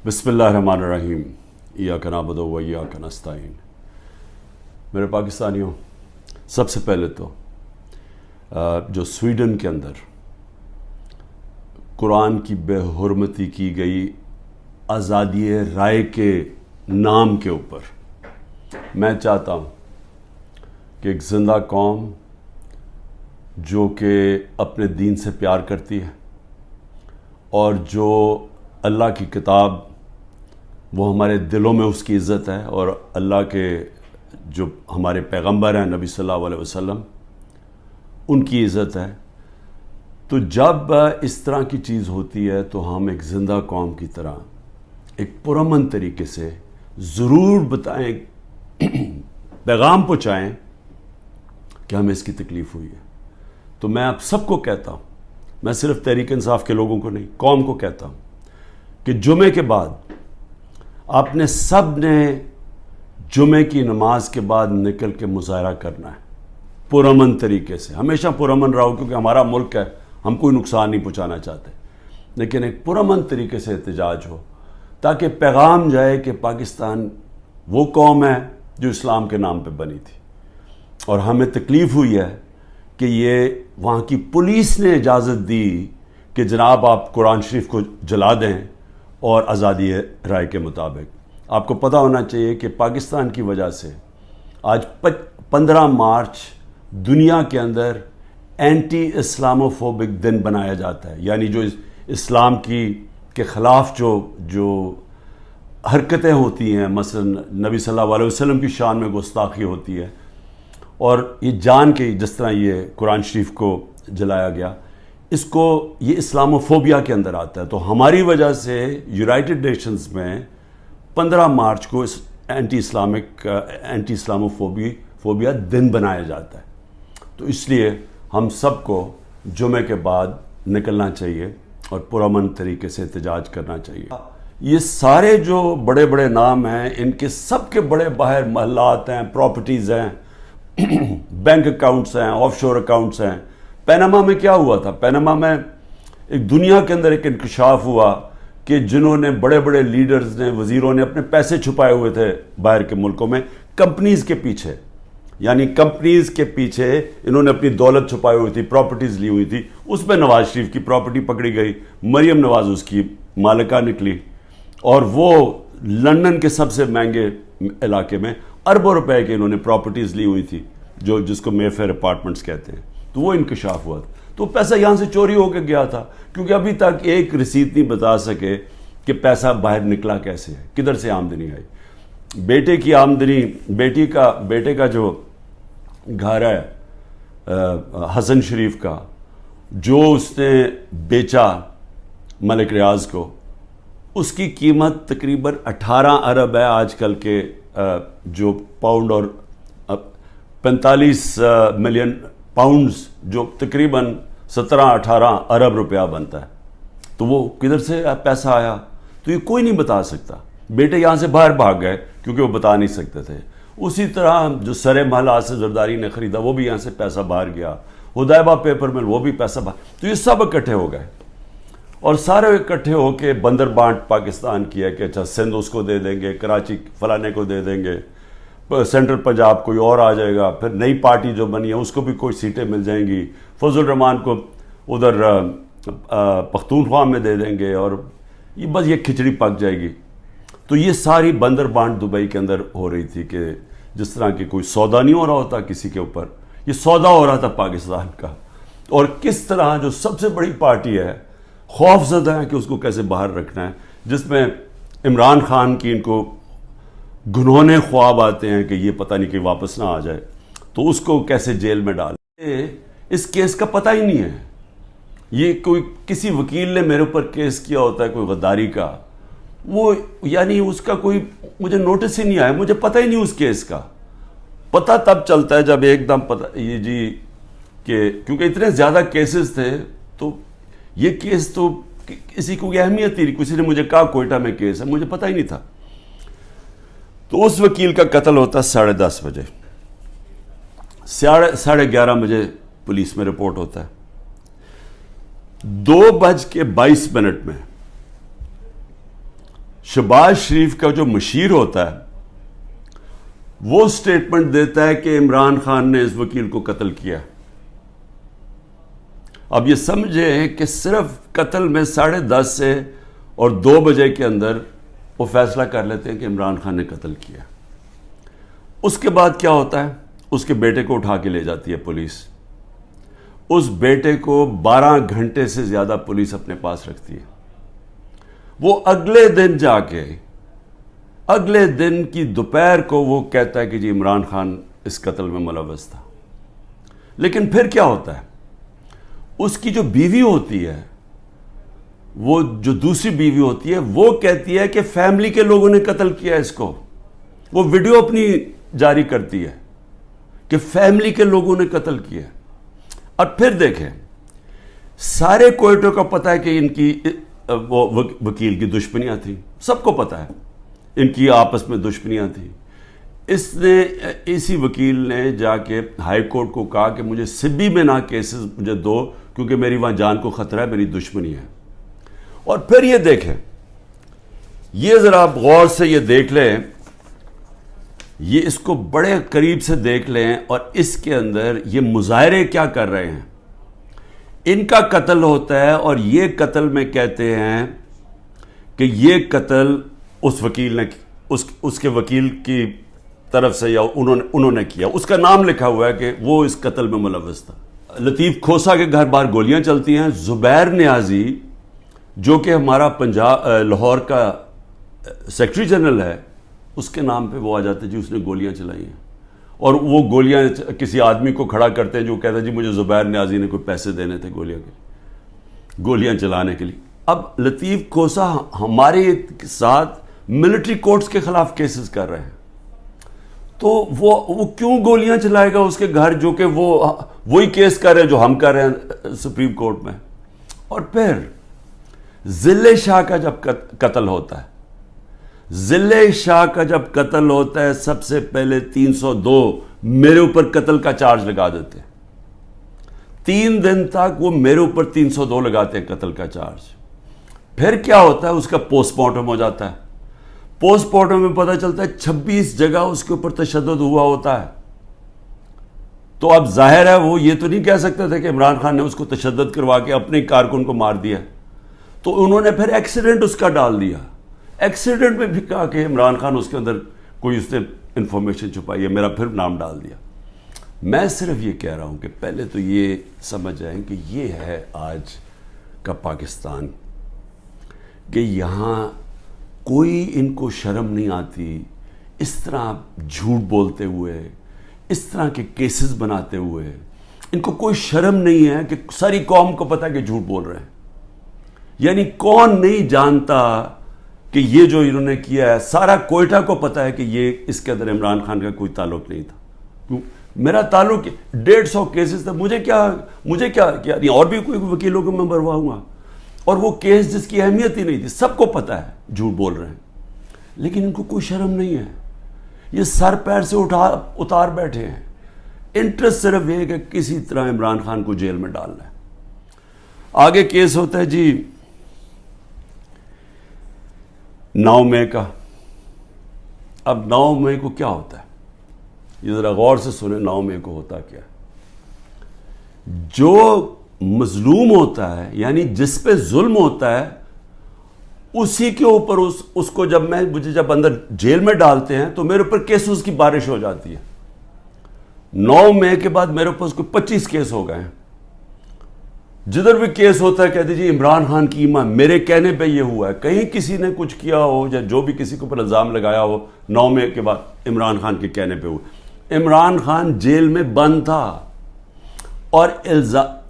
بسم اللہ الرحمن الرحیم ایاک نعبد و ایاک نستعین۔ میرے پاکستانیوں، سب سے پہلے تو جو سویڈن کے اندر قرآن کی بے حرمتی کی گئی آزادی رائے کے نام کے اوپر میں چاہتا ہوں کہ ایک زندہ قوم جو کہ اپنے دین سے پیار کرتی ہے اور جو اللہ کی کتاب وہ ہمارے دلوں میں اس کی عزت ہے، اور اللہ کے جو ہمارے پیغمبر ہیں نبی صلی اللہ علیہ وسلم ان کی عزت ہے، تو جب اس طرح کی چیز ہوتی ہے تو ہم ایک زندہ قوم کی طرح ایک پرامن طریقے سے ضرور بتائیں، پیغام پہنچائیں کہ ہمیں اس کی تکلیف ہوئی ہے۔ تو میں آپ سب کو کہتا ہوں، میں صرف تحریک انصاف کے لوگوں کو نہیں، قوم کو کہتا ہوں کہ جمعے کے بعد آپ نے سب نے جمعے کی نماز کے بعد نکل کے مظاہرہ کرنا ہے پرامن طریقے سے۔ ہمیشہ پرامن رہو، کیونکہ ہمارا ملک ہے، ہم کوئی نقصان نہیں پہنچانا چاہتے، لیکن ایک پرامن طریقے سے احتجاج ہو تاکہ پیغام جائے کہ پاکستان وہ قوم ہے جو اسلام کے نام پہ بنی تھی، اور ہمیں تکلیف ہوئی ہے کہ یہ وہاں کی پولیس نے اجازت دی کہ جناب آپ قرآن شریف کو جلا دیں، اور آزادی رائے کے مطابق آپ کو پتہ ہونا چاہیے کہ پاکستان کی وجہ سے آج 15 مارچ دنیا کے اندر اینٹی اسلاموفوبک دن بنایا جاتا ہے، یعنی جو اسلام کے خلاف جو حرکتیں ہوتی ہیں، مثلا نبی صلی اللہ علیہ وسلم کی شان میں گستاخی ہوتی ہے، اور یہ جان کے جس طرح یہ قرآن شریف کو جلایا گیا، اس کو یہ اسلاموفوبیا کے اندر آتا ہے۔ تو ہماری وجہ سے یونائٹڈ نیشنز میں 15 مارچ کو اس اینٹی اسلاموفوبیا دن بنایا جاتا ہے۔ تو اس لیے ہم سب کو جمعے کے بعد نکلنا چاہیے اور پرامن طریقے سے احتجاج کرنا چاہیے۔ یہ سارے جو بڑے بڑے نام ہیں، ان کے سب کے بڑے باہر محلات ہیں، پراپرٹیز ہیں، بینک اکاؤنٹس ہیں، آف شور اکاؤنٹس ہیں۔ پیناما میں کیا ہوا تھا؟ پیناما میں ایک دنیا کے اندر ایک انکشاف ہوا کہ جنہوں نے بڑے بڑے لیڈرز نے، وزیروں نے اپنے پیسے چھپائے ہوئے تھے باہر کے ملکوں میں کمپنیز کے پیچھے، یعنی کمپنیز کے پیچھے انہوں نے اپنی دولت چھپائی ہوئی تھی، پراپرٹیز لی ہوئی تھی۔ اس میں نواز شریف کی پراپرٹی پکڑی گئی، مریم نواز اس کی مالکہ نکلی، اور وہ لندن کے سب سے مہنگے علاقے میں اربوں روپے کے انہوں نے پراپرٹیز لی ہوئی تھی، جس کو مے فیئر اپارٹمنٹس کہتے ہیں۔ تو وہ انکشاف ہوا تھا، تو پیسہ یہاں سے چوری ہو کے گیا تھا، کیونکہ ابھی تک ایک رسید نہیں بتا سکے کہ پیسہ باہر نکلا کیسے ہے، کدھر سے آمدنی آئی۔ بیٹے کی آمدنی، بیٹے کا جو گھر ہے حسن شریف کا، جو اس نے بیچا ملک ریاض کو، اس کی قیمت تقریباً 18 ارب ہے آج کل کے جو پاؤنڈ، اور 45 ملین پاؤنڈز، جو تقریباً 17-18 ارب روپیہ بنتا ہے۔ تو وہ کدھر سے پیسہ آیا؟ تو یہ کوئی نہیں بتا سکتا۔ بیٹے یہاں سے باہر بھاگ گئے کیونکہ وہ بتا نہیں سکتے تھے۔ اسی طرح جو سر محل آصف زرداری نے خریدا، وہ بھی یہاں سے پیسہ باہر گیا، حدیبہ پیپر مل، وہ بھی پیسہ باہر۔ تو یہ سب اکٹھے ہو گئے، اور سارے اکٹھے ہو کے بندر بانٹ پاکستان کیا کہ اچھا سندھ اس کو دے دیں گے، کراچی فلانے کو دے دیں گے، سینٹرل پنجاب کوئی اور آ جائے گا، پھر نئی پارٹی جو بنی ہے اس کو بھی کوئی سیٹیں مل جائیں گی، فضل الرحمان کو ادھر پختونخوا میں دے دیں گے، اور یہ بس یہ کھچڑی پک جائے گی۔ تو یہ ساری بندر بانٹ دبئی کے اندر ہو رہی تھی، کہ جس طرح کہ کوئی سودا نہیں ہو رہا ہوتا کسی کے اوپر، یہ سودا ہو رہا تھا پاکستان کا، اور کس طرح جو سب سے بڑی پارٹی ہے خوف زدہ ہے کہ اس کو کیسے باہر رکھنا ہے، جس میں عمران خان کی ان کو گنہونے خواب آتے ہیں کہ یہ پتہ نہیں کہ واپس نہ آ جائے، تو اس کو کیسے جیل میں ڈالے۔ اس کیس کا پتہ ہی نہیں ہے، یہ کوئی کسی وکیل نے میرے اوپر کیس کیا ہوتا ہے کوئی غداری کا، وہ یعنی اس کا کوئی مجھے نوٹس ہی نہیں آیا، مجھے پتہ ہی نہیں اس کیس کا۔ پتہ تب چلتا ہے جب ایک دم پتہ یہ جی کہ کیونکہ اتنے زیادہ کیسز تھے، تو یہ کیس تو کسی کو اہمیت ہی نہیں، کسی نے مجھے کہا کوئٹہ میں کیس ہے، مجھے پتہ ہی نہیں تھا۔ تو اس وکیل کا قتل ہوتا ہے 10:30 بجے، 11:30 بجے پولیس میں رپورٹ ہوتا ہے، 2:22 میں شہباز شریف کا جو مشیر ہوتا ہے وہ سٹیٹمنٹ دیتا ہے کہ عمران خان نے اس وکیل کو قتل کیا. اب یہ سمجھیں کہ صرف قتل میں 10:30 سے اور 2 بجے کے اندر وہ فیصلہ کر لیتے ہیں کہ عمران خان نے قتل کیا. اس کے بعد کیا ہوتا ہے؟ اس کے بیٹے کو اٹھا کے لے جاتی ہے پولیس. اس بیٹے کو 12 گھنٹے سے زیادہ پولیس اپنے پاس رکھتی ہے. وہ اگلے دن جا کے اگلے دن کی دوپہر کو وہ کہتا ہے کہ جی عمران خان اس قتل میں ملوث تھا. لیکن پھر کیا ہوتا ہے؟ اس کی جو بیوی ہوتی ہے، وہ جو دوسری بیوی ہوتی ہے، وہ کہتی ہے کہ فیملی کے لوگوں نے قتل کیا اس کو. وہ ویڈیو اپنی جاری کرتی ہے کہ فیملی کے لوگوں نے قتل کیا. اور پھر دیکھیں، سارے کوئٹوں کا پتہ ہے کہ ان کی وہ وکیل کی دشمنیاں تھیں، سب کو پتہ ہے ان کی آپس میں دشمنیاں تھیں. اسی وکیل نے جا کے ہائی کورٹ کو کہا کہ مجھے سبی میں نہ کیسز مجھے دو، کیونکہ میری وہاں جان کو خطرہ ہے، میری دشمنی ہے. اور پھر یہ دیکھیں، یہ ذرا آپ غور سے یہ دیکھ لیں، یہ اس کو بڑے قریب سے دیکھ لیں، اور اس کے اندر یہ مظاہرے کیا کر رہے ہیں. ان کا قتل ہوتا ہے اور یہ قتل میں کہتے ہیں کہ یہ قتل اس وکیل نے اس کے وکیل کی طرف سے یا انہوں نے کیا. اس کا نام لکھا ہوا ہے کہ وہ اس قتل میں ملوث تھا. لطیف کھوسہ کے گھر باہر گولیاں چلتی ہیں. زبیر نیازی جو کہ ہمارا لاہور کا سیکرٹری جنرل ہے، اس کے نام پہ وہ آ جاتے جی اس نے گولیاں چلائی ہیں. اور وہ گولیاں کسی آدمی کو کھڑا کرتے ہیں جو کہتا ہے جی مجھے زبیر نیازی نے کوئی پیسے دینے تھے گولیاں چلانے کے لیے. اب لطیف کھوسہ ہمارے ساتھ ملٹری کورٹس کے خلاف کیسز کر رہے ہیں، تو وہ کیوں گولیاں چلائے گا اس کے گھر، جو کہ وہی کیس کر رہے ہیں جو ہم کر رہے ہیں سپریم کورٹ میں. اور پھر ذلِ شاہ کا جب قتل ہوتا ہے، ذلِ شاہ کا جب قتل ہوتا ہے، سب سے پہلے 302 میرے اوپر قتل کا چارج لگا دیتے ہیں. 3 دن تک وہ میرے اوپر 302 لگاتے ہیں قتل کا چارج. پھر کیا ہوتا ہے؟ اس کا پوسٹ مارٹم ہو جاتا ہے. پوسٹ مارٹم میں پتہ چلتا ہے 26 جگہ اس کے اوپر تشدد ہوا ہوتا ہے. تو اب ظاہر ہے وہ یہ تو نہیں کہہ سکتے تھے کہ عمران خان نے اس کو تشدد کروا کے اپنے کارکن کو مار دیا. تو انہوں نے پھر ایکسیڈنٹ اس کا ڈال دیا. ایکسیڈنٹ میں بھی کہا کہ عمران خان اس کے اندر کوئی اس نے انفارمیشن چھپائی ہے، میرا پھر نام ڈال دیا. میں صرف یہ کہہ رہا ہوں کہ پہلے تو یہ سمجھ جائیں کہ یہ ہے آج کا پاکستان، کہ یہاں کوئی ان کو شرم نہیں آتی اس طرح جھوٹ بولتے ہوئے، اس طرح کے کیسز بناتے ہوئے. ان کو کوئی شرم نہیں ہے کہ ساری قوم کو پتہ ہے کہ جھوٹ بول رہے ہیں. یعنی کون نہیں جانتا کہ یہ جو انہوں نے کیا ہے، سارا کوئٹہ کو پتہ ہے کہ یہ اس کے اندر عمران خان کا کوئی تعلق نہیں تھا. میرا تعلق 150 کیسز تھا، مجھے کیا نہیں، اور بھی کوئی وکیلوں کو میں بھرواؤں گا. اور وہ کیس جس کی اہمیت ہی نہیں تھی، سب کو پتہ ہے جھوٹ بول رہے ہیں، لیکن ان کو کوئی شرم نہیں ہے. یہ سر پیر سے اتار بیٹھے ہیں. انٹرسٹ صرف یہ کہ کسی طرح عمران خان کو جیل میں ڈالنا ہے. آگے کیس ہوتا ہے جی 9 مئی کا. اب 9 مئی کو کیا ہوتا ہے؟ یہ ذرا غور سے سنیں 9 مئی کو ہوتا کیا ہے. جو مظلوم ہوتا ہے، یعنی جس پہ ظلم ہوتا ہے، اسی کے اوپر اس کو مجھے جب اندر جیل میں ڈالتے ہیں تو میرے اوپر کیسز کی بارش ہو جاتی ہے. 9 مئی کے بعد میرے اوپر 25 کیس ہو گئے ہیں. جدھر بھی کیس ہوتا ہے کہتے جی عمران خان کی ایمان، میرے کہنے پہ یہ ہوا ہے. کہیں کسی نے کچھ کیا ہو یا جو بھی کسی کے اوپر الزام لگایا ہو 9 مئی کے بعد عمران خان کے کہنے پہ ہوا. عمران خان جیل میں بند تھا اور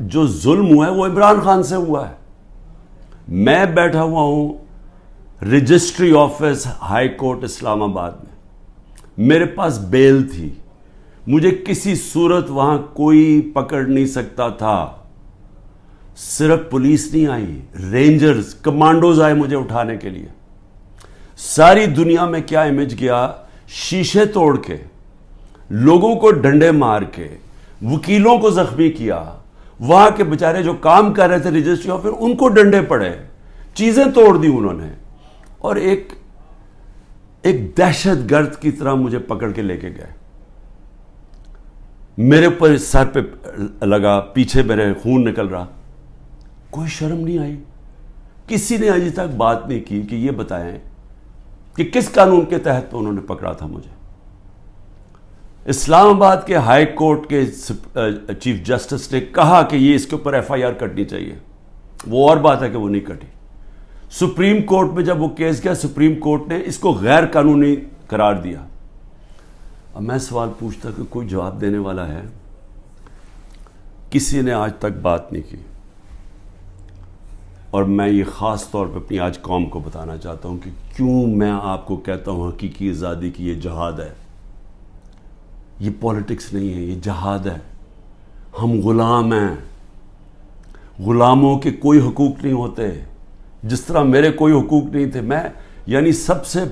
جو ظلم ہوا ہے وہ عمران خان سے ہوا ہے. میں بیٹھا ہوا ہوں رجسٹری آفس ہائی کورٹ اسلام آباد میں، میرے پاس بیل تھی، مجھے کسی صورت وہاں کوئی پکڑ نہیں سکتا تھا. صرف پولیس نہیں آئی، رینجرز کمانڈوز آئے مجھے اٹھانے کے لیے. ساری دنیا میں کیا امیج گیا، شیشے توڑ کے، لوگوں کو ڈنڈے مار کے، وکیلوں کو زخمی کیا. وہاں کے بیچارے جو کام کر رہے تھے رجسٹری آفس، ان کو ڈنڈے پڑے، چیزیں توڑ دی انہوں نے. اور ایک ایک دہشت گرد کی طرح مجھے پکڑ کے لے کے گئے. میرے اوپر سر پہ لگا, پیچھے میرے خون نکل رہا. کوئی شرم نہیں آئی. کسی نے ابھی تک بات نہیں کی کہ یہ بتائیں کہ کس قانون کے تحت انہوں نے پکڑا تھا مجھے. اسلام آباد کے ہائی کورٹ کے چیف جسٹس نے کہا کہ یہ اس کے اوپر ایف آئی آر کٹنی چاہیے. وہ اور بات ہے کہ وہ نہیں کٹی. سپریم کورٹ میں جب وہ کیس گیا, سپریم کورٹ نے اس کو غیر قانونی قرار دیا. اب میں سوال پوچھتا کہ کوئی جواب دینے والا ہے؟ کسی نے آج تک بات نہیں کی. اور میں یہ خاص طور پہ اپنی آج قوم کو بتانا چاہتا ہوں کہ کیوں میں آپ کو کہتا ہوں حقیقی آزادی کی یہ جہاد ہے. یہ پولیٹکس نہیں ہے, یہ جہاد ہے. ہم غلام ہیں. غلاموں کے کوئی حقوق نہیں ہوتے. جس طرح میرے کوئی حقوق نہیں تھے. میں یعنی سب سے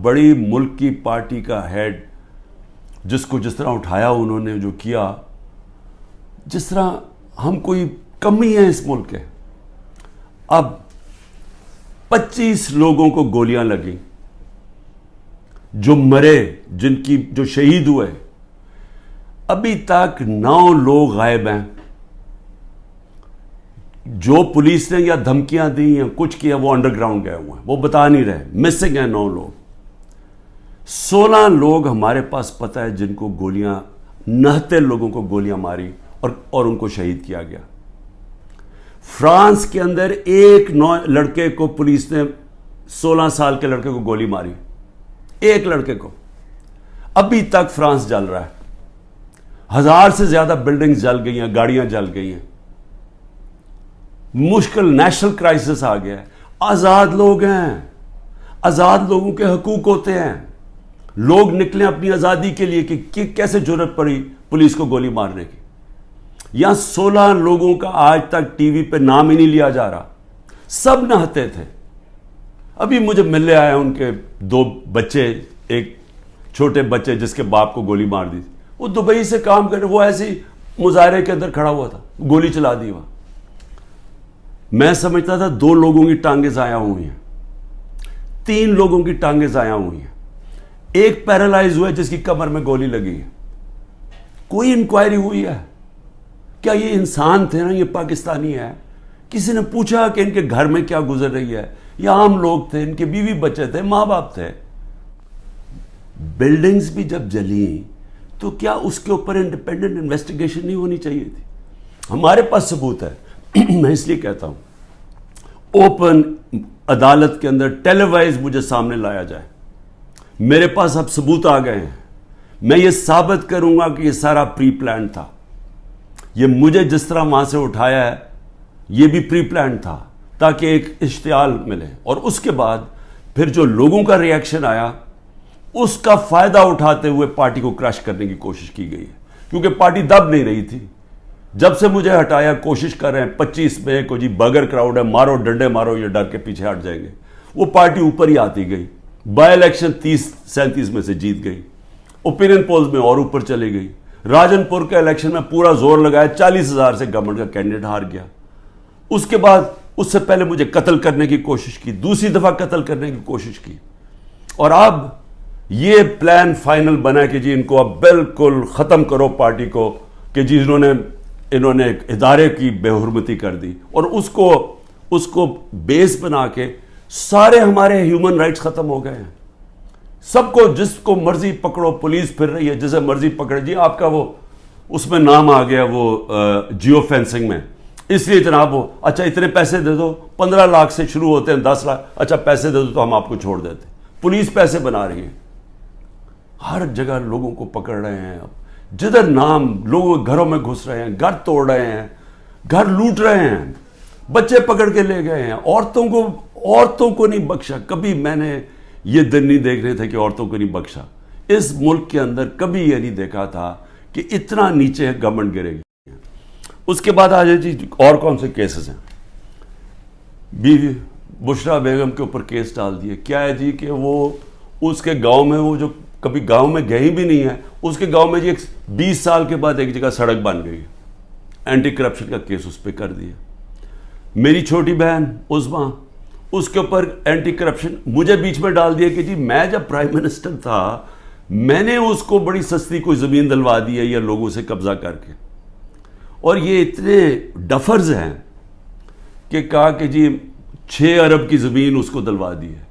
بڑی ملک کی پارٹی کا ہیڈ, جس کو جس طرح اٹھایا انہوں نے, جو کیا, جس طرح ہم کوئی کمی ہے اس ملک کے. اب 25 لوگوں کو گولیاں لگیں, جو مرے, جو شہید ہوئے. ابھی تک 9 لوگ غائب ہیں. جو پولیس نے یا دھمکیاں دی یا کچھ کیا وہ انڈر گراؤنڈ گئے ہوئے ہیں, وہ بتا نہیں رہے. مسنگ ہیں 9 لوگ. 16 لوگ ہمارے پاس پتہ ہے جن کو گولیاں, 69 لوگوں کو گولیاں ماری اور ان کو شہید کیا گیا. فرانس کے اندر ایک لڑکے کو پولیس نے 16 سال کے لڑکے کو گولی ماری. ایک لڑکے کو. ابھی تک فرانس جل رہا ہے. 1000 سے زیادہ بلڈنگز جل گئی ہیں, گاڑیاں جل گئی ہیں. مشکل نیشنل کرائسس آ گیا ہے. آزاد لوگ ہیں. آزاد لوگوں کے حقوق ہوتے ہیں. لوگ نکلیں اپنی آزادی کے لیے کہ کیسے ضرورت پڑی پولیس کو گولی مارنے کی. یہاں 16 لوگوں کا آج تک ٹی وی پہ نام ہی نہیں لیا جا رہا. سب نہتے تھے. ابھی مجھے ملنے آئے ان کے 2 بچے, ایک چھوٹے بچے جس کے باپ کو گولی مار دی. وہ دبئی سے کام کر رہے, وہ ایسے ہی مظاہرے کے اندر کھڑا ہوا تھا, گولی چلا دی وہاں. میں سمجھتا تھا 2 لوگوں کی ٹانگیں ضائع ہوئی ہیں, 3 لوگوں کی ٹانگیں ضائع ہوئی ہیں. ایک پیرالائز ہوا ہے جس کی کمر میں گولی لگی ہے. کوئی انکوائری ہوئی ہے؟ کیا یہ انسان تھے نا, یہ پاکستانی ہے؟ کسی نے پوچھا کہ ان کے گھر میں کیا گزر رہی ہے؟ یہ عام لوگ تھے, ان کے بیوی بچے تھے, ماں باپ تھے. بلڈنگز بھی جب جلیں تو کیا اس کے اوپر انڈیپینڈنٹ انویسٹیگیشن نہیں ہونی چاہیے تھی؟ ہمارے پاس ثبوت ہے. میں اس لیے کہتا ہوں اوپن عدالت کے اندر ٹیلی وائز مجھے سامنے لایا جائے. میرے پاس اب ثبوت آ گئے ہیں. میں یہ ثابت کروں گا کہ یہ سارا پری پلان تھا. یہ مجھے جس طرح وہاں سے اٹھایا ہے یہ بھی پری پلان تھا تاکہ ایک اشتعال ملے. اور اس کے بعد پھر جو لوگوں کا ری ایکشن آیا اس کا فائدہ اٹھاتے ہوئے پارٹی کو کرش کرنے کی کوشش کی گئی ہے. کیونکہ پارٹی دب نہیں رہی تھی. جب سے مجھے ہٹایا کوشش کر رہے ہیں 25 مئی کو, جی بگر کراؤڈ ہے, مارو ڈنڈے مارو, یہ ڈر کے پیچھے ہٹ جائیں گے. وہ پارٹی اوپر ہی آتی گئی. بائی الیکشن 30-37 میں سے جیت گئی. اوپینین پولز میں اور اوپر چلی گئی. راجن پور کے الیکشن میں پورا زور لگایا, 40,000 سے گورنمنٹ کا کینڈیڈیٹ ہار گیا. اس کے بعد اس سے پہلے مجھے قتل کرنے کی کوشش کی, دوسری دفعہ قتل کرنے کی کوشش کی. اور اب یہ پلان فائنل بنا کہ جی ان کو اب بالکل ختم کرو پارٹی کو, کہ جی انہوں نے ادارے کی بے حرمتی کر دی. اور اس کو بیس بنا کے سارے ہمارے ہیومن رائٹس ختم ہو گئے ہیں. سب کو جس کو مرضی پکڑو, پولیس پھر رہی ہے جسے مرضی پکڑے. جی آپ کا وہ اس میں نام آ گیا وہ جیو فینسنگ میں, اس لیے جناب وہ اچھا اتنے پیسے دے دو, 15 لاکھ سے شروع ہوتے ہیں, 10 لاکھ, اچھا پیسے دے دو تو ہم آپ کو چھوڑ دیتے. پولیس پیسے بنا رہی ہے. ہر جگہ لوگوں کو پکڑ رہے ہیں. اب جدھر نام لوگوں گھروں میں گھس رہے ہیں, گھر توڑ رہے ہیں, گھر لوٹ رہے ہیں, بچے پکڑ کے لے گئے ہیں. عورتوں کو نہیں بخشا. کبھی میں نے یہ دن نہیں دیکھ رہے تھے کہ عورتوں کو نہیں بخشا. اس ملک کے اندر کبھی یہ نہیں دیکھا تھا کہ اتنا نیچے گورنمنٹ گرے گی. اس کے بعد آ جائے جی اور کون سے کیسز ہیں. بیوی بشرا بیگم کے اوپر کیس ڈال دیے. کیا ہے جی کہ وہ اس کے گاؤں میں, وہ جو کبھی گاؤں میں گئی بھی نہیں ہے, اس کے گاؤں میں جی 20 سال کے بعد ایک جگہ سڑک بن گئی. اینٹی کرپشن کا کیس اس پہ کر دیا. میری چھوٹی بہن عظمیٰ, اس کے اوپر اینٹی کرپشن مجھے بیچ میں ڈال دیا کہ جی میں جب پرائم منسٹر تھا میں نے اس کو بڑی سستی کوئی زمین دلوا دی ہے یا لوگوں سے قبضہ کر کے. اور یہ اتنے ڈفرز ہیں کہ کہا کہ جی 6 ارب کی زمین اس کو دلوا دی ہے.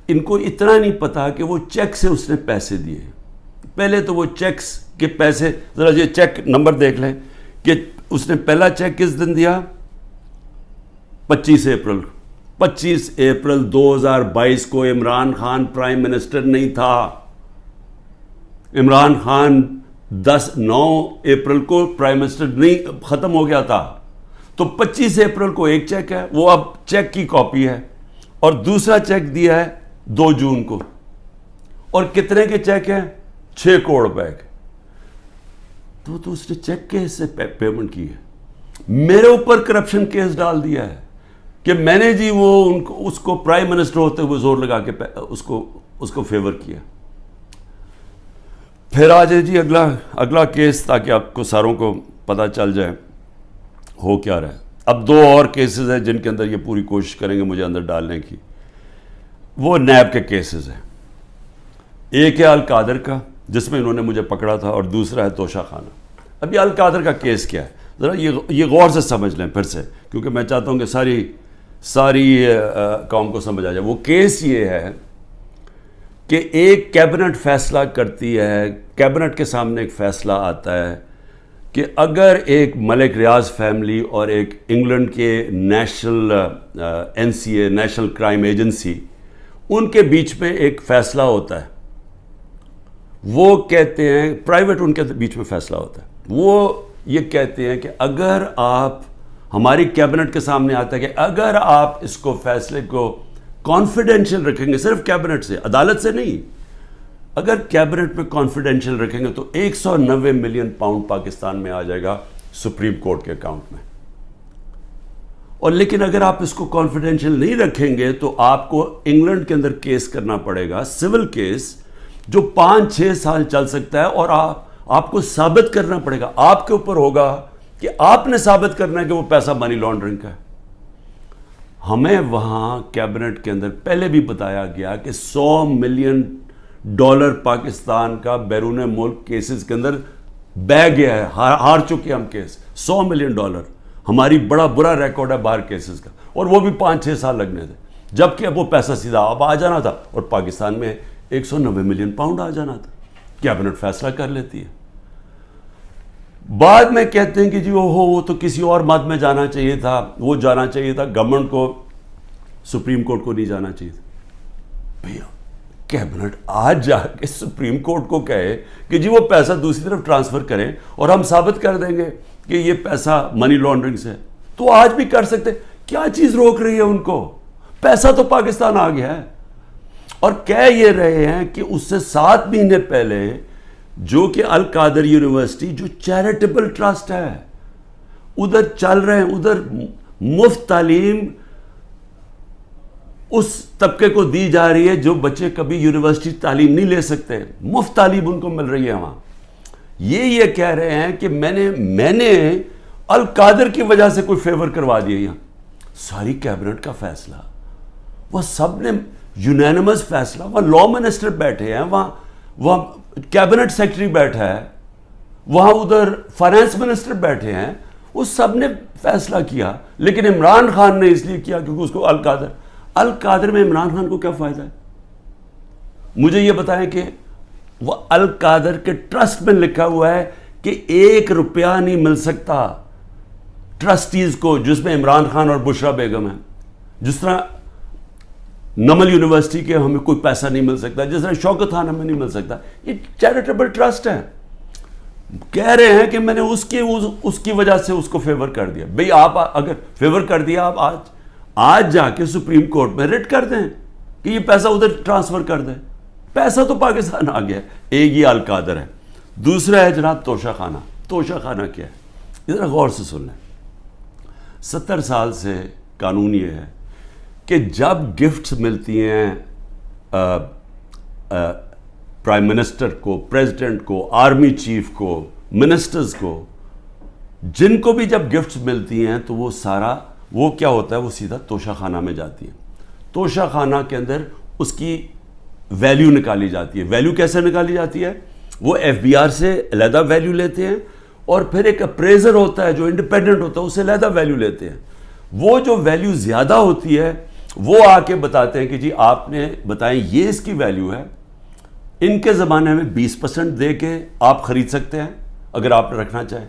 ان کو اتنا نہیں پتا کہ وہ چیک سے اس نے پیسے دیے. پہلے تو وہ چیکس کے پیسے, ذرا یہ چیک نمبر دیکھ لیں کہ اس نے پہلا چیک کس دن دیا, 25 اپریل 2022 کو. عمران خان پرائم منسٹر نہیں تھا. عمران خان 9 اپریل کو پرائم منسٹر نہیں ختم ہو گیا تھا. تو 25 اپریل کو ایک چیک ہے, وہ اب چیک کی کاپی ہے, اور دوسرا چیک دیا ہے 2 جون کو. اور کتنے کے چیک ہیں؟ 6 کروڑ روپے کے. تو اس نے چیک کے سے پیمنٹ کی ہے. میرے اوپر کرپشن کیس ڈال دیا ہے کہ میں نے جی وہ اس کو پرائم منسٹر ہوتے ہوئے زور لگا کے اس کو فیور کیا. پھر آ جائے جی اگلا کیس, تاکہ آپ کو ساروں کو پتہ چل جائے ہو کیا رہا ہے. اب 2 اور کیسز ہیں جن کے اندر یہ پوری کوشش کریں گے مجھے اندر ڈالنے کی. وہ نیب کے کیسز ہیں. ایک ہے القادر کا جس میں انہوں نے مجھے پکڑا تھا, اور دوسرا ہے توشہ خانہ. اب یہ القادر کا کیس کیا ہے, ذرا یہ غور سے سمجھ لیں پھر سے, کیونکہ میں چاہتا ہوں کہ ساری قوم کو سمجھ آ جائے. وہ کیس یہ ہے کہ ایک کیبنٹ فیصلہ کرتی ہے, کیبنٹ کے سامنے ایک فیصلہ آتا ہے کہ اگر ایک ملک ریاض فیملی اور ایک انگلینڈ کے national NCA national crime agency, ان کے بیچ میں ایک فیصلہ ہوتا ہے. وہ کہتے ہیں, پرائیویٹ ان کے بیچ میں فیصلہ ہوتا ہے, وہ یہ کہتے ہیں کہ اگر آپ, ہماری کیبنٹ کے سامنے آتا ہے کہ اگر آپ اس کو فیصلے کو کانفیڈینشیل رکھیں گے, صرف کیبنٹ سے, عدالت سے نہیں, اگر کیبنٹ میں کانفیڈینشیل رکھیں گے تو 190 ملین پاؤنڈ پاکستان میں آ جائے گا سپریم کورٹ کے اکاؤنٹ میں. اور لیکن اگر آپ اس کو کانفیڈینشیل نہیں رکھیں گے تو آپ کو انگلینڈ کے اندر کیس کرنا پڑے گا, سول کیس, جو 5-6 سال چل سکتا ہے. اور آپ کو ثابت کرنا پڑے گا, آپ کے اوپر ہوگا کہ آپ نے ثابت کرنا ہے کہ وہ پیسہ منی لانڈرنگ کا ہے. ہمیں وہاں کیبنٹ کے اندر پہلے بھی بتایا گیا کہ $100 ملین پاکستان کا بیرون ملک کیسز کے اندر بہ گیا ہے, ہار چکے ہم کیس. $100 ملین ہماری بڑا برا ریکارڈ ہے باہر کیسز کا, اور وہ بھی 5-6 سال لگنے تھے, جبکہ اب وہ پیسہ سیدھا اب آ جانا تھا, اور پاکستان میں 190 ملین پاؤنڈ آ جانا تھا. کیبنٹ فیصلہ کر لیتی ہے. بعد میں کہتے ہیں کہ جی وہ تو کسی اور مد میں جانا چاہیے تھا, وہ جانا چاہیے تھا گورنمنٹ کو, سپریم کورٹ کو نہیں جانا چاہیے تھا. بھیا کیبنٹ آج جا کے سپریم کورٹ کو کہے کہ جی وہ پیسہ دوسری طرف ٹرانسفر کریں اور ہم ثابت کر دیں گے کہ یہ پیسہ منی لانڈرنگ سے, تو آج بھی کر سکتے. کیا چیز روک رہی ہے ان کو؟ پیسہ تو پاکستان آ گیا ہے. اور کہہ یہ رہے ہیں کہ اس سے 7 مہینے پہلے جو کہ القادر یونیورسٹی جو چیریٹیبل ٹرسٹ ہے, ادھر چل رہے ہیں, ادھر مفت تعلیم اس طبقے کو دی جا رہی ہے جو بچے کبھی یونیورسٹی تعلیم نہیں لے سکتے, مفت تعلیم ان کو مل رہی ہے وہاں. یہ کہہ رہے ہیں کہ میں نے القادر کی وجہ سے کوئی فیور کروا دیا. یہاں ساری کیبنٹ کا فیصلہ, وہ سب نے یونینمس فیصلہ, وہاں لا منسٹر بیٹھے ہیں, وہاں کیبنٹ سیکرٹری بیٹھا ہے, وہاں ادھر فائنانس منسٹر بیٹھے ہیں, وہ سب نے فیصلہ کیا. لیکن عمران خان نے اس لیے کیا کیونکہ اس کو القادر میں عمران خان کو کیا فائدہ ہے؟ مجھے یہ بتائیں کہ وہ القادر کے ٹرسٹ میں لکھا ہوا ہے کہ 1 روپیہ نہیں مل سکتا ٹرسٹیز کو, جس میں عمران خان اور بشرا بیگم ہیں. جس طرح نمل یونیورسٹی کے ہمیں کوئی پیسہ نہیں مل سکتا, جس طرح شوکت خان ہمیں نہیں مل سکتا. یہ چیریٹیبل ٹرسٹ ہے. کہہ رہے ہیں کہ میں نے اس کی وجہ سے اس کو فیور کر دیا. بھئی آپ اگر فیور کر دیا, آپ آج جا کے سپریم کورٹ میں ریٹ کر دیں کہ یہ پیسہ ادھر ٹرانسفر کر دیں. پیسہ تو پاکستان آ گیا. ایک یہ القادر ہے, دوسرا ہے جناب توشہ خانہ. توشہ خانہ کیا ہے؟ ذرا غور سے سن لیں. 70 سال سے قانون یہ ہے کہ جب گفٹس ملتی ہیں پرائم منسٹر کو, پریزیڈنٹ کو, آرمی چیف کو, منسٹرز کو, جن کو بھی جب گفٹس ملتی ہیں تو وہ سارا وہ کیا ہوتا ہے، وہ سیدھا توشہ خانہ میں جاتی ہے. توشہ خانہ کے اندر اس کی ویلیو نکالی جاتی ہے. ویلیو کیسے نکالی جاتی ہے؟ وہ ایف بی آر سے علیحدہ ویلیو لیتے ہیں اور پھر ایک اپریزر ہوتا ہے جو انڈیپینڈنٹ ہوتا ہے، اسے علیحدہ ویلیو لیتے ہیں. وہ جو ویلیو زیادہ ہوتی ہے وہ آ کے بتاتے ہیں کہ جی آپ نے بتائیں یہ اس کی ویلیو ہے، ان کے زمانے میں 20% دے کے آپ خرید سکتے ہیں اگر آپ رکھنا چاہیں.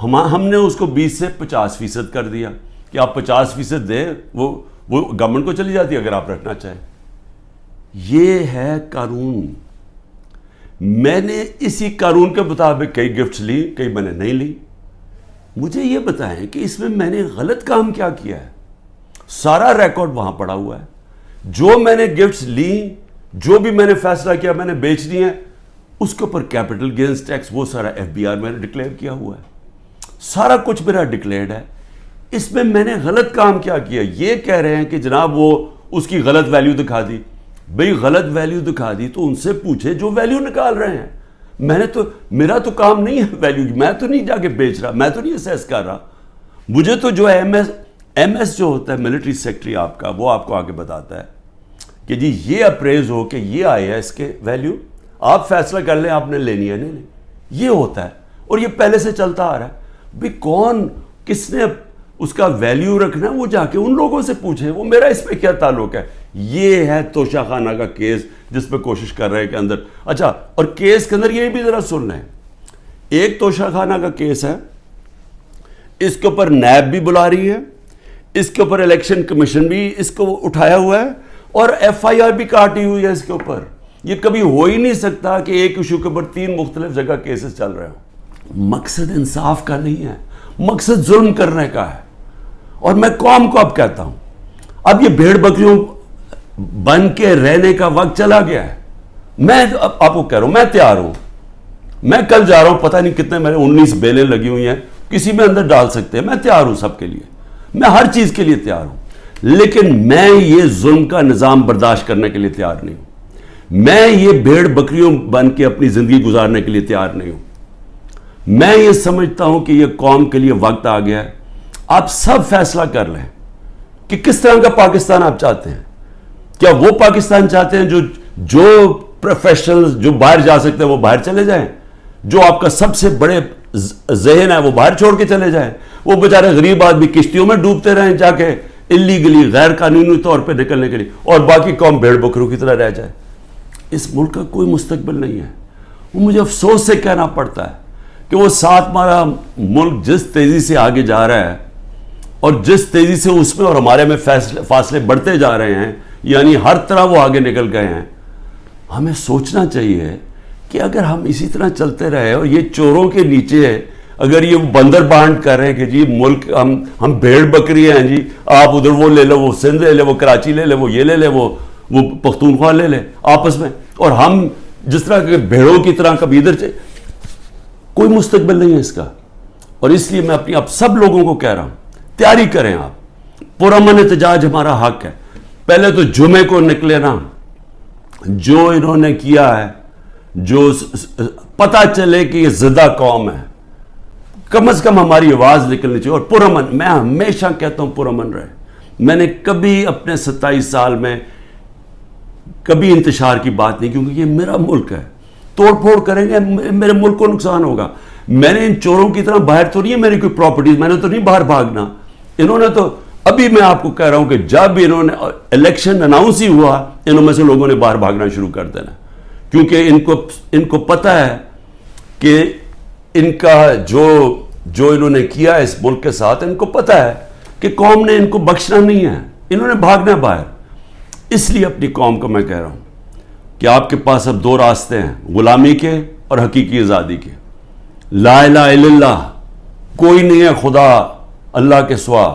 ہم نے اس کو 20 سے 50% کر دیا کہ آپ 50% دیں، وہ گورنمنٹ کو چلی جاتی ہے اگر آپ رکھنا چاہیں. یہ ہے قانون. میں نے اسی قانون کے مطابق کئی گفٹس لی، کئی میں نے نہیں لی. مجھے یہ بتائیں کہ اس میں نے غلط کام کیا کیا ہے؟ سارا ریکارڈ وہاں پڑا ہوا ہے. جو میں نے گفٹس لی، جو بھی میں نے فیصلہ کیا میں نے بیچنی ہے، اس کے اوپر کیپٹل گینز ٹیکس وہ سارا ایف بی آر میں نے ڈکلیئر کیا ہوا ہے. سارا کچھ میرا ڈکلیئرڈ ہے. اس میں نے غلط کام کیا کیا؟ یہ کہہ رہے ہیں کہ جناب وہ اس کی غلط ویلیو دکھا دی. بھئی غلط ویلیو دکھا دی تو ان سے پوچھے جو ویلیو نکال رہے ہیں. میرا تو کام نہیں ہے ویلیو، میں تو نہیں جا کے بیچ رہا، میں تو نہیں اسیس کر رہا. مجھے تو جو ایم ایس جو ہوتا ہے ملٹری سیکٹری آپ کا، وہ آپ کو آگے بتاتا ہے کہ جی یہ اپریز ہو کہ یہ آئے ہے اس کے ویلیو، آپ فیصلہ کر لیں آپ نے لینی ہے نہیں. یہ ہوتا ہے اور یہ پہلے سے چلتا آ رہا ہے. بھئی کون کس نے اس کا ویلیو رکھنا ہے وہ جا کے ان لوگوں سے پوچھے، وہ میرا اس پہ کیا تعلق ہے. یہ ہے توشہ خانہ کا کیس جس پہ کوشش کر رہے ہیں کہ اندر. اچھا، اور کیس کے اندر یہ بھی ذرا سن لیں. ایک توشہ خانہ کا کیس ہے، اس کے اوپر نیب بھی بلا رہی ہے، اس کے اوپر الیکشن کمیشن بھی اس کو اٹھایا ہوا ہے اور ایف آئی آر بھی کاٹی ہوئی ہے اس کے اوپر. یہ کبھی ہو ہی نہیں سکتا کہ ایک ایشو کے اوپر 3 مختلف جگہ کیسز چل رہے ہوں. مقصد انصاف کا نہیں ہے، مقصد ظلم کرنے کا ہے. اور میں قوم کو اب کہتا ہوں، اب یہ بھیڑ بکریوں بن کے رہنے کا وقت چلا گیا ہے. میں آپ کو کہہ رہا ہوں میں تیار ہوں. میں کل جا رہا ہوں، پتہ نہیں کتنے میرے 19 بیلیں لگی ہوئی ہیں، کسی میں اندر ڈال سکتے ہیں. میں تیار ہوں سب کے لیے، میں ہر چیز کے لیے تیار ہوں. لیکن میں یہ ظلم کا نظام برداشت کرنے کے لیے تیار نہیں ہوں. میں یہ بھیڑ بکریوں بن کے اپنی زندگی گزارنے کے لیے تیار نہیں ہوں. میں یہ سمجھتا ہوں کہ یہ قوم کے لیے وقت آ گیا ہے. آپ سب فیصلہ کر لیں کہ کس طرح کا پاکستان آپ چاہتے ہیں. کیا وہ پاکستان چاہتے ہیں جو پروفیشنلز جو باہر جا سکتے ہیں وہ باہر چلے جائیں، جو آپ کا سب سے بڑے ذہن ہے وہ باہر چھوڑ کے چلے جائیں، وہ بیچارے غریب آدمی کشتیوں میں ڈوبتے رہیں جا کے اللیگلی غیر قانونی طور پہ نکلنے کے لیے، اور باقی قوم بھیڑ بکروں کی طرح رہ جائے. اس ملک کا کوئی مستقبل نہیں ہے. وہ مجھے افسوس سے کہنا پڑتا ہے کہ وہ ساتھ ہمارا ملک جس تیزی سے آگے جا رہا ہے اور جس تیزی سے اس میں اور ہمارے میں فاصلے بڑھتے جا رہے ہیں، یعنی ہر طرح وہ آگے نکل گئے ہیں. ہمیں سوچنا چاہیے کہ اگر ہم اسی طرح چلتے رہے اور یہ چوروں کے نیچے اگر یہ بندر بانٹ کر رہے ہیں کہ جی ملک ہم بھیڑ بکری ہیں، جی آپ ادھر وہ لے لو، وہ سندھ لے لے، وہ کراچی لے لے، وہ یہ لے لے، وہ پختونخوا لے لے آپس میں، اور ہم جس طرح کے بھیڑوں کی طرح کبھی ادھر سے، کوئی مستقبل نہیں ہے اس کا. اور اس لیے میں اپنی آپ سب لوگوں کو کہہ رہا ہوں تیاری کریں. آپ پرامن احتجاج ہمارا حق ہے. پہلے تو جمعے کو نکلے نا، جو انہوں نے کیا ہے، جو پتہ چلے کہ یہ زدہ قوم ہے، کم از کم ہماری آواز نکلنی چاہیے. اور پرامن، میں ہمیشہ کہتا ہوں پرامن رہے. میں نے کبھی اپنے 27 سال میں کبھی انتشار کی بات نہیں، کیونکہ یہ میرا ملک ہے. توڑ پھوڑ کریں گے میرے ملک کو نقصان ہوگا. میں نے ان چوروں کی طرح باہر تو نہیں ہے میری کوئی پراپرٹیز، میں نے تو نہیں باہر بھاگنا. انہوں نے تو ابھی میں آپ کو کہہ رہا ہوں کہ جب انہوں نے الیکشن اناؤنس ہی ہوا، انہوں میں سے لوگوں نے باہر بھاگنا شروع کر دینا، کیونکہ ان کو پتہ ہے کہ ان کا جو انہوں نے کیا ہے اس ملک کے ساتھ، ان کو پتہ ہے کہ قوم نے ان کو بخشنا نہیں ہے، انہوں نے بھاگنا باہر. اس لیے اپنی قوم کو میں کہہ رہا ہوں کہ آپ کے پاس اب 2 راستے ہیں، غلامی کے اور حقیقی آزادی کے. لا الہ الا اللہ، کوئی نہیں ہے خدا اللہ کے سوا.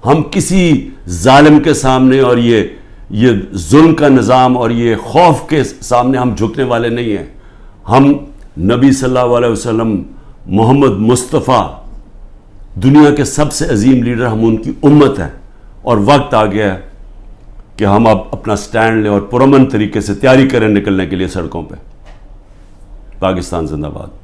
ہم کسی ظالم کے سامنے اور یہ ظلم کا نظام اور یہ خوف کے سامنے ہم جھکنے والے نہیں ہیں. ہم نبی صلی اللہ علیہ وسلم، محمد مصطفیٰ، دنیا کے سب سے عظیم لیڈر، ہم ان کی امت ہیں. اور وقت آ گیا ہے کہ ہم اب اپنا سٹینڈ لیں اور پرامن طریقے سے تیاری کریں نکلنے کے لیے سڑکوں پہ. پاکستان زندہ باد.